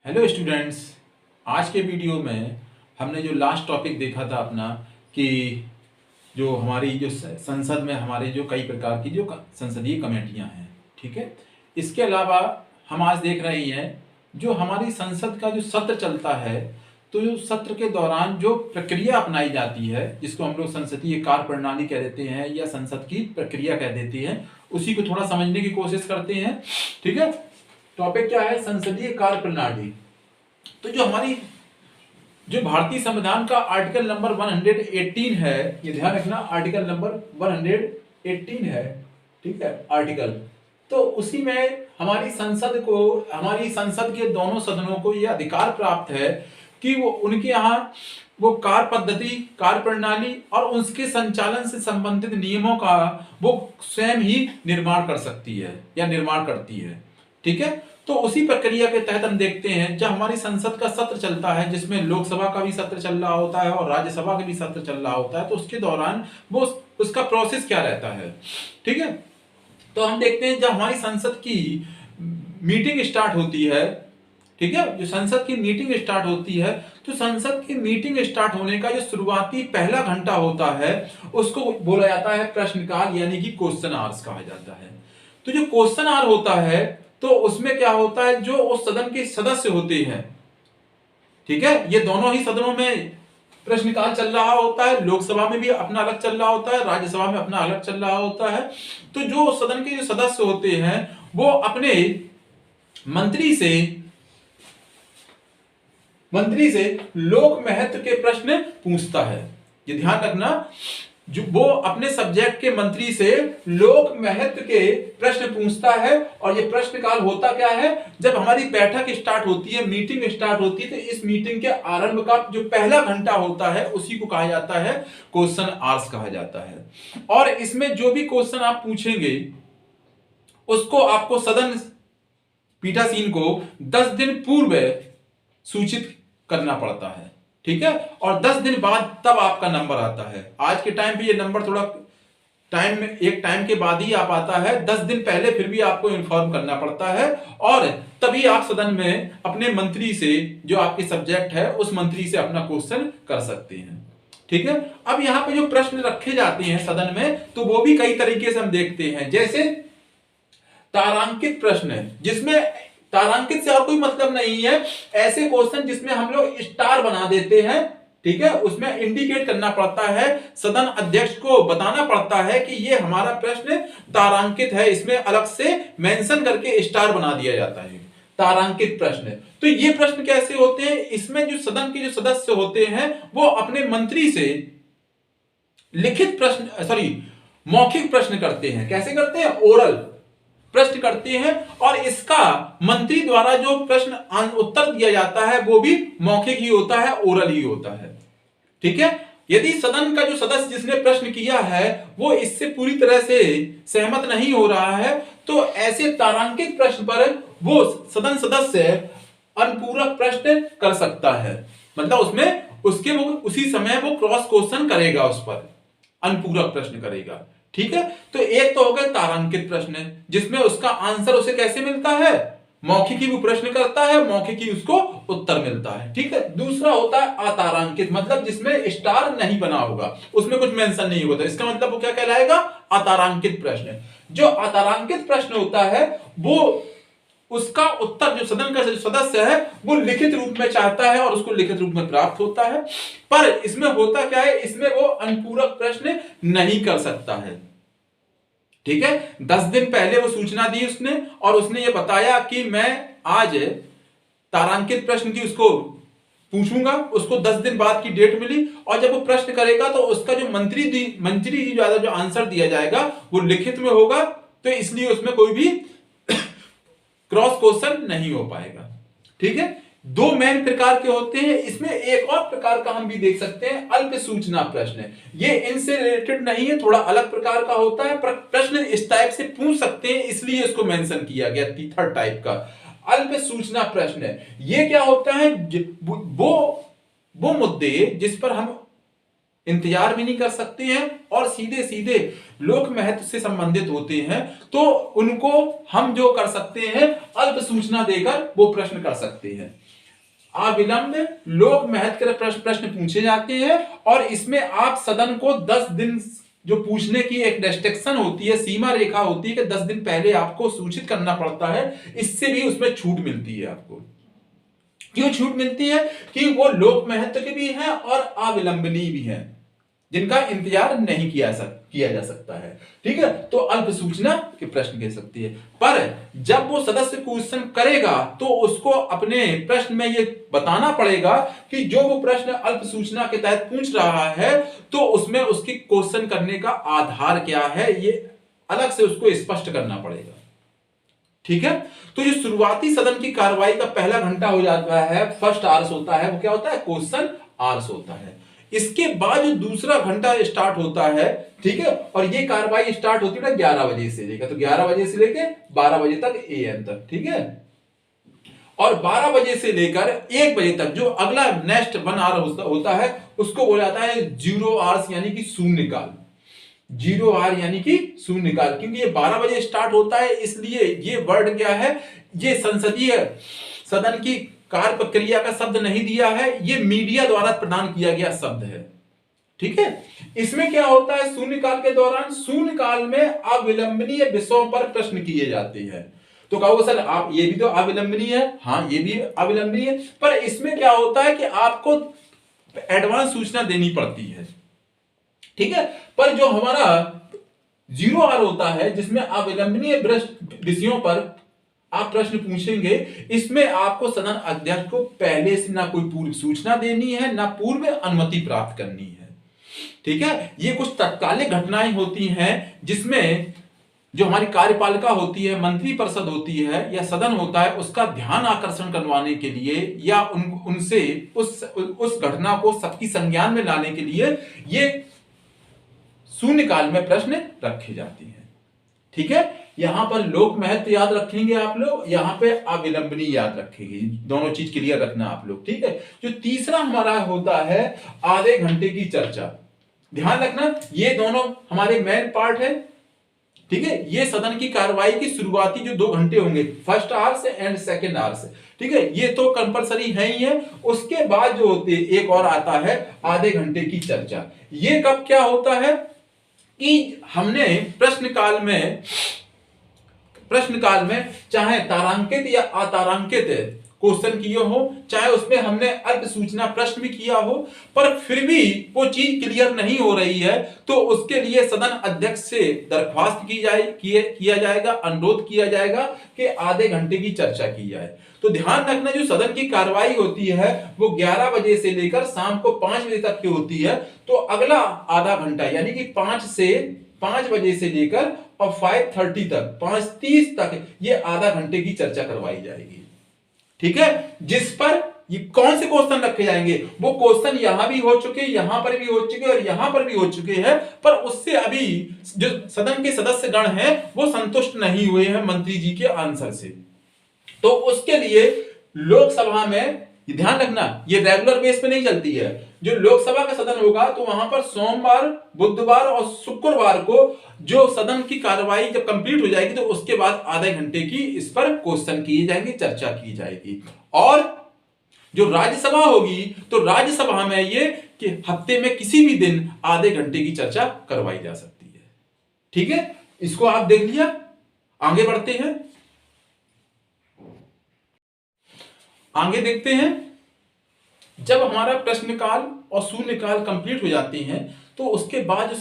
Hello students. आज के video में हमने जो लास्ट टॉपिक देखा था अपना कि जो हमारी जो संसद में हमारे जो कई प्रकार की जो संसदीय कमेटियां हैं, ठीक है। इसके अलावा हम आज देख रहे हैं जो हमारी संसद का जो सत्र चलता है, तो जो सत्र के दौरान जो प्रक्रिया अपनाई जाती है जिसको हम लोग संसदीय कार्य प्रणाली कह देते हैं या संसद की प्रक्रिया कह देते हैं, उसी को थोड़ा समझने की कोशिश करते हैं, ठीक है। टॉपिक क्या है? संसदीय कार्य प्रणाली। तो जो हमारी जो भारतीय संविधान का आर्टिकल नंबर 118 है, ये ध्यान रखना, आर्टिकल नंबर 118 है, ठीक है, आर्टिकल। तो उसी में हमारी संसद के दोनों सदनों को यह अधिकार प्राप्त है कि वो उनके यहाँ वो कार्य पद्धति, कार्य प्रणाली और उसके संचालन से संबंधित नियमों का वो स्वयं ही निर्माण कर सकती है या निर्माण करती है, ठीक है। तो उसी प्रक्रिया के तहत हम देखते हैं जब हमारी संसद का सत्र चलता है, जिसमें लोकसभा का भी सत्र चल रहा होता है और राज्यसभा का भी सत्र चल रहा होता है, तो उसके दौरान वो उसका प्रोसेस क्या रहता है, ठीक है। तो हम देखते हैं जब हमारी संसद की मीटिंग स्टार्ट होती है, ठीक है, जो संसद की मीटिंग स्टार्ट होती है, तो संसद की मीटिंग स्टार्ट होने का जो शुरुआती पहला घंटा होता है उसको बोला जाता है प्रश्नकाल, यानी कि क्वेश्चन आवर्स कहा जाता है। तो जो क्वेश्चन आवर होता है तो उसमें क्या होता है, जो उस सदन के सदस्य होते हैं, ठीक है, ये दोनों ही सदनों में प्रश्नकाल चल रहा होता है, लोकसभा में भी अपना अलग चल रहा होता है, राज्यसभा में अपना अलग चल रहा होता है। तो जो सदन के जो सदस्य होते हैं वो अपने मंत्री से लोक महत्व के प्रश्न पूछता है। ये ध्यान रखना, जो वो अपने सब्जेक्ट के मंत्री से लोक महत्व के प्रश्न पूछता है। और ये प्रश्नकाल होता क्या है, जब हमारी बैठक स्टार्ट होती है, मीटिंग स्टार्ट होती है, तो इस मीटिंग के आरंभ का जो पहला घंटा होता है उसी को कहा जाता है क्वेश्चन आवर्स कहा जाता है। और इसमें जो भी क्वेश्चन आप पूछेंगे उसको आपको सदन पीठासीन को 10 दिन पूर्व सूचित करना पड़ता है, ठीक है। और 10 दिन बाद तब आपका नंबर आता है। आज के टाइम पे ये नंबर थोड़ा एक टाइम के बाद ही आप आता है, 10 दिन पहले फिर भी आपको इन्फॉर्म करना पड़ता है और तभी आप सदन में अपने मंत्री से, जो आपके सब्जेक्ट है, उस मंत्री से अपना क्वेश्चन कर सकते हैं, ठीक है। अब यहां पे जो प्रश्न रखे जाते हैं सदन में, तो वो भी कई तरीके से हम देखते हैं। जैसे तारांकित प्रश्न है, जिसमें तारांकित से और कोई मतलब नहीं है, ऐसे क्वेश्चन जिसमें हम लोग स्टार बना देते हैं, ठीक है, उसमें इंडिकेट करना पड़ता है, सदन अध्यक्ष को बताना पड़ता है कि ये हमारा प्रश्न तारांकित है, इसमें अलग से मेंशन करके स्टार बना दिया जाता है, तारांकित प्रश्न। तो ये प्रश्न कैसे होते हैं, इसमें जो सदन के जो सदस्य होते हैं वो अपने मंत्री से मौखिक प्रश्न करते हैं। कैसे करते हैं? ओरल प्रश्न करते हैं और इसका मंत्री द्वारा जो प्रश्न उत्तर दिया जाता है वो भी मौखिक ही होता है, ओरल ही होता है, ठीक है। यदि सदन का जो सदस्य जिसने प्रश्न किया है वो इससे पूरी तरह से सहमत नहीं हो रहा है, तो ऐसे तारांकित प्रश्न पर वो सदन सदस्य अनुपूरक प्रश्न कर सकता है। मतलब उसमें वो उसी समय वो क्रॉस क्वेश्चन करेगा, उस पर अनुपूरक प्रश्न करेगा, ठीक है। तो एक तो हो गया तारांकित प्रश्न, जिसमें उसका आंसर उसे कैसे मिलता है, मौखिक ही वो प्रश्न करता है, मौखिक ही उसको उत्तर मिलता है, ठीक है। दूसरा होता है अतारांकित, मतलब जिसमें स्टार नहीं बना होगा, उसमें कुछ मेंशन नहीं होता, इसका मतलब वो क्या कहलाएगा? अतारांकित प्रश्न। जो अतारांकित प्रश्न होता है वो उसका उत्तर जो सदन का सदस्य है वो लिखित रूप में चाहता है और उसको लिखित रूप में प्राप्त होता है। पर इसमें होता क्या है, इसमें वो अनुपूरक प्रश्न नहीं कर सकता है, ठीक है। 10 दिन पहले वो सूचना दी उसने और उसने ये बताया कि मैं आज तारांकित प्रश्न की उसको पूछूंगा, उसको 10 दिन बाद की डेट मिली और जब वो प्रश्न करेगा तो उसका जो मंत्री द्वारा जो आंसर दिया जाएगा वो लिखित में होगा, तो इसलिए उसमें कोई भी क्रॉस क्वेश्चन नहीं हो पाएगा, ठीक है। दो मेन प्रकार के होते हैं, इसमें एक और प्रकार का हम भी देख सकते हैं, अल्प सूचना प्रश्न। ये इनसे रिलेटेड नहीं है, थोड़ा अलग प्रकार का होता है, पर प्रश्न इस टाइप से पूछ सकते हैं, इसलिए इसको मेंशन किया गया। थर्ड टाइप का अल्प सूचना प्रश्न, ये क्या होता है, वो मुद्दे जिस पर हम इंतजार भी नहीं कर सकते हैं और सीधे सीधे लोक महत्व से संबंधित होते हैं, तो उनको हम जो कर सकते हैं अल्प सूचना देकर वो प्रश्न कर सकते हैं। अविलंब लोक महत्व के प्रश्न पूछे जाते हैं और इसमें आप सदन को 10 दिन जो पूछने की एक रेस्ट्रिक्शन होती है, सीमा रेखा होती है कि 10 दिन पहले आपको सूचित करना पड़ता है। इससे भी उसमें छूट मिलती है आपको। क्यों छूट मिलती है? कि वो लोक महत्व के भी हैं और अविलंबनीय भी हैं, जिनका इंतजार नहीं किया जा सकता है। ठीक है, तो अल्प सूचना के प्रश्न कह सकती है। पर जब वो सदस्य क्वेश्चन करेगा तो उसको अपने प्रश्न में ये बताना पड़ेगा कि जो वो प्रश्न अल्प सूचना के तहत पूछ रहा है तो उसमें उसकी क्वेश्चन करने का आधार क्या है, ये अलग से उसको स्पष्ट करना पड़ेगा। ठीक है, तो जो शुरुआती सदन की कार्रवाई का पहला घंटा हो जाता है, फर्स्ट आवर्स होता है, वो क्या होता है? क्वेश्चन आवर्स होता है। इसके बाद जो दूसरा घंटा स्टार्ट होता है, ठीक है, और ये कार्रवाई स्टार्ट होती है 11 बजे से लेकर, तो 11 बजे से लेकर 12 बजे तक AM तक। ठीक है, और 12 बजे से लेकर 1 बजे तक जो अगला नेक्स्ट 1 आवर होता है उसको बोला जाता है 0 आवर्स, यानी कि शून्यकाल। 0 आवर यानी कि शून्यकाल, क्योंकि ये 12 बजे स्टार्ट होता है, इसलिए ये वर्ड क्या है? ये संसदीय सदन की कार्य प्रक्रिया का शब्द नहीं दिया है, ये मीडिया द्वारा प्रदान किया गया शब्द है। ठीक है, इसमें क्या होता है? शून्यकाल के दौरान शून्यकाल में अविलंबनीय विषयों पर प्रश्न किए जाते हैं। तो कहोगे सर आप ये भी तो अविलंबनीय है। हाँ, ये भी अविलंबनीय है, पर इसमें क्या होता है कि आपको एडवांस सूचना देनी पड़ती है। ठीक है, पर जो हमारा 0 आवर होता है जिसमें अविलंबनीय विषयों पर आप प्रश्न पूछेंगे, इसमें आपको सदन अध्यक्ष को पहले से ना कोई पूर्व सूचना देनी है, ना पूर्व अनुमति प्राप्त करनी है। ठीक है, ये कुछ तत्कालिक घटनाएं होती हैं जिसमें जो हमारी कार्यपालिका होती है, मंत्री परिषद होती है या सदन होता है, उसका ध्यान आकर्षण करवाने के लिए या उनसे उस घटना को सबकी संज्ञान में लाने के लिए ये शून्यकाल में प्रश्न रखे जाते हैं। ठीक है, यहां पर लोक महत्व याद रखेंगे आप लोग, यहां पे अविलंबनीय याद रखेंगे, दोनों चीज क्लियर रखना आप लोग। ठीक है, जो तीसरा हमारा होता है आधे घंटे की चर्चा। ध्यान रखना, ये दोनों हमारे मेन पार्ट है। ठीक है, ये सदन की कार्रवाई की शुरुआती जो 2 घंटे होंगे, फर्स्ट आवर से एंड सेकेंड आवर से। ठीक है, ये तो कंपलसरी है ही है। उसके बाद जो होते एक और आता है आधे घंटे की चर्चा। ये कब क्या होता है कि हमने प्रश्नकाल में चाहे तारांकित या अतारांकित क्वेश्चन किए हो, चाहे उसमें हमने अल्प सूचना प्रश्न भी किया हो, पर फिर भी वो चीज क्लियर नहीं हो रही है, तो उसके लिए सदन अध्यक्ष से दरख्वास्त किया जाएगा, अनुरोध किया जाएगा कि आधे घंटे की चर्चा की जाए। तो ध्यान रखना, जो सदन की कार्रवाई होती है वो 11 बजे से लेकर शाम को 5 बजे तक की होती है। तो अगला आधा घंटा यानी कि 5 बजे से लेकर और 5:30 तक, 5:30 तक ये आधा घंटे की चर्चा करवाई जाएगी। ठीक है, जिस पर ये कौन से क्वेश्चन रखे जाएंगे? वो क्वेश्चन यहां भी हो चुके, यहां पर भी हो चुके और यहां पर भी हो चुके हैं, पर उससे अभी जो सदन के सदस्य गण हैं वो संतुष्ट नहीं हुए हैं मंत्री जी के आंसर से। तो उसके लिए लोकसभा में ध्यान रखना, ये रेगुलर बेस पे नहीं चलती है। जो लोकसभा का सदन होगा तो वहां पर सोमवार, बुधवार और शुक्रवार को जो सदन की कार्रवाई जब कंप्लीट हो जाएगी तो उसके बाद आधे घंटे की इस पर क्वेश्चन किए जाएंगे, चर्चा की जाएगी। और जो राज्यसभा होगी तो राज्यसभा में ये कि हफ्ते में किसी भी दिन आधे घंटे की चर्चा करवाई जा सकती है। ठीक है, इसको आप देख लिया। आगे बढ़ते हैं, आगे देखते हैं। जब हमारा प्रश्नकाल और शून्यकाल कंप्लीट हो जाती हैं तो उसके बाद जो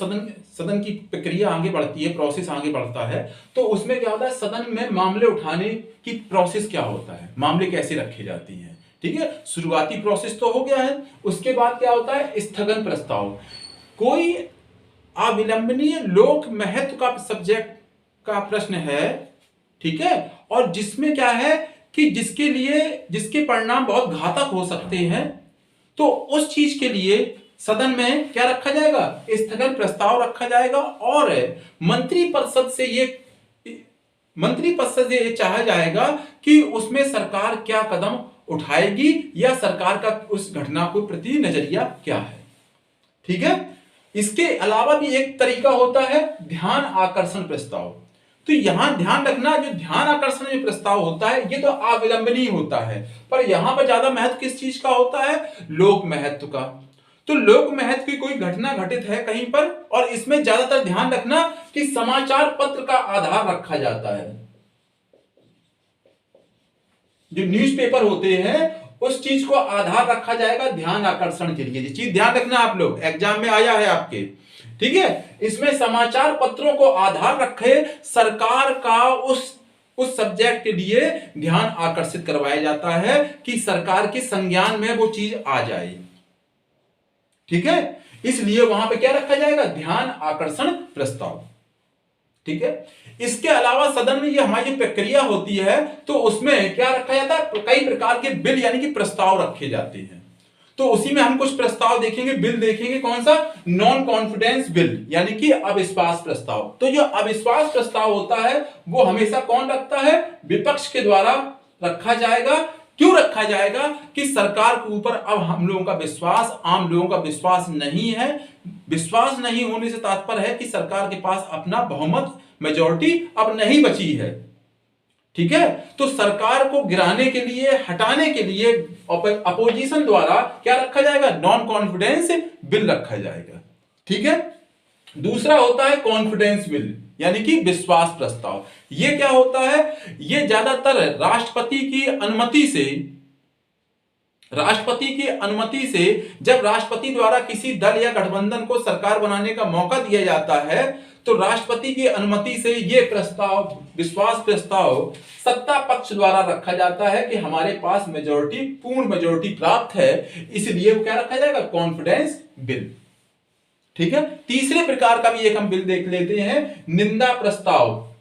सदन की प्रक्रिया आगे बढ़ती है, प्रोसेस आगे बढ़ता है, तो उसमें क्या होता है, सदन में मामले उठाने की प्रोसेस क्या होता है, मामले कैसे रखे जाते हैं। ठीक है, शुरुआती प्रोसेस तो हो गया है। उसके बाद क्या होता है, स्थगन प्रस्ताव। कोई अविलंबनीय लोक महत्व का सब्जेक्ट का प्रश्न है, ठीक है, और जिसमें क्या है कि जिसके परिणाम बहुत घातक हो सकते हैं, तो उस चीज के लिए सदन में क्या रखा जाएगा, स्थगन प्रस्ताव रखा जाएगा। और मंत्री परिषद से ये चाहा जाएगा कि उसमें सरकार क्या कदम उठाएगी या सरकार का उस घटना को प्रति नजरिया क्या है। ठीक है, इसके अलावा भी एक तरीका होता है ध्यान आकर्षण प्रस्ताव। तो यहां ध्यान रखना, जो ध्यान आकर्षण जो प्रस्ताव होता है ये तो अविलंबनीय होता है, पर यहां पर ज्यादा महत्व किस चीज का होता है? लोक महत्व का। तो लोक महत्व की कोई घटना घटित है कहीं पर, और इसमें ज्यादातर ध्यान रखना कि समाचार पत्र का आधार रखा जाता है। जो न्यूज़पेपर होते हैं उस चीज को आधार रखा जाएगा ध्यान आकर्षण के लिए। ये चीज ध्यान रखना, आप लोग एग्जाम में आया है आपके, ठीक है। इसमें समाचार पत्रों को आधार रखे सरकार का उस सब्जेक्ट के लिए ध्यान आकर्षित करवाया जाता है कि सरकार के संज्ञान में वो चीज आ जाए, ठीक है। इसलिए वहां पे क्या रखा जाएगा? ध्यान आकर्षण प्रस्ताव, ठीक है। इसके अलावा सदन में ये हमारी प्रक्रिया होती है तो उसमें क्या रखा जाता है? कई प्रकार के बिल यानी कि प्रस्ताव रखे जाते हैं। तो उसी में हम कुछ प्रस्ताव देखेंगे, बिल देखेंगे। कौन सा? नॉन कॉन्फिडेंस बिल यानी कि अविश्वास प्रस्ताव। तो जो अविश्वास प्रस्ताव होता है वो हमेशा कौन रखता है? विपक्ष के द्वारा रखा जाएगा। क्यों रखा जाएगा? कि सरकार के ऊपर अब हम लोगों का विश्वास, आम लोगों का विश्वास नहीं है। विश्वास नहीं होने से तात्पर्य है कि सरकार के पास अपना बहुमत, मेजॉरिटी अब नहीं बची है, ठीक है। तो सरकार को गिराने के लिए, हटाने के लिए अपोजिशन द्वारा क्या रखा जाएगा? नॉन कॉन्फिडेंस बिल रखा जाएगा, ठीक है। दूसरा होता है कॉन्फिडेंस बिल यानी कि विश्वास प्रस्ताव। ये क्या होता है? ये ज्यादातर राष्ट्रपति की अनुमति से जब राष्ट्रपति द्वारा किसी दल या गठबंधन को सरकार बनाने का मौका दिया जाता है तो राष्ट्रपति की अनुमति से यह प्रस्ताव, विश्वास प्रस्ताव, सत्ता पक्ष द्वारा रखा जाता है कि हमारे पास मेजॉरिटी, पूर्ण मेजॉरिटी प्राप्त है, इसलिए वो क्या रखा जाएगा? कॉन्फिडेंस बिल, ठीक है। तीसरे प्रकार का भी एक हम बिल देख लेते हैं, निंदा प्रस्ताव।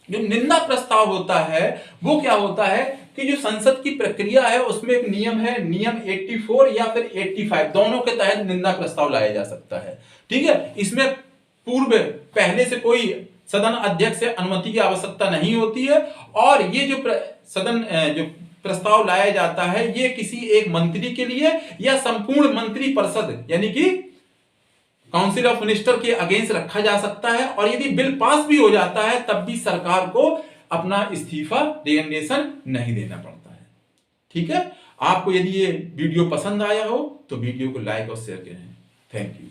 जो निंदा प्रस्ताव होता है वो क्या होता है कि जो संसद की प्रक्रिया है उसमें एक नियम है, नियम 84 या फिर 85, दोनों के तहत निंदा प्रस्ताव लाया जा सकता है, ठीक है। इसमें पूर्व पहले से कोई सदन अध्यक्ष से अनुमति की आवश्यकता नहीं होती है, और ये जो जो प्रस्ताव लाया जाता है ये किसी एक मंत्री के लिए या संपूर्ण मंत्री परिषद यानी कि काउंसिल ऑफ मिनिस्टर के अगेंस्ट रखा जा सकता है। और यदि बिल पास भी हो जाता है तब भी सरकार को अपना इस्तीफा, रेजिग्नेशन नहीं देना पड़ता है, ठीक है। आपको यदि ये वीडियो पसंद आया हो तो वीडियो को लाइक और शेयर करें। Thank you.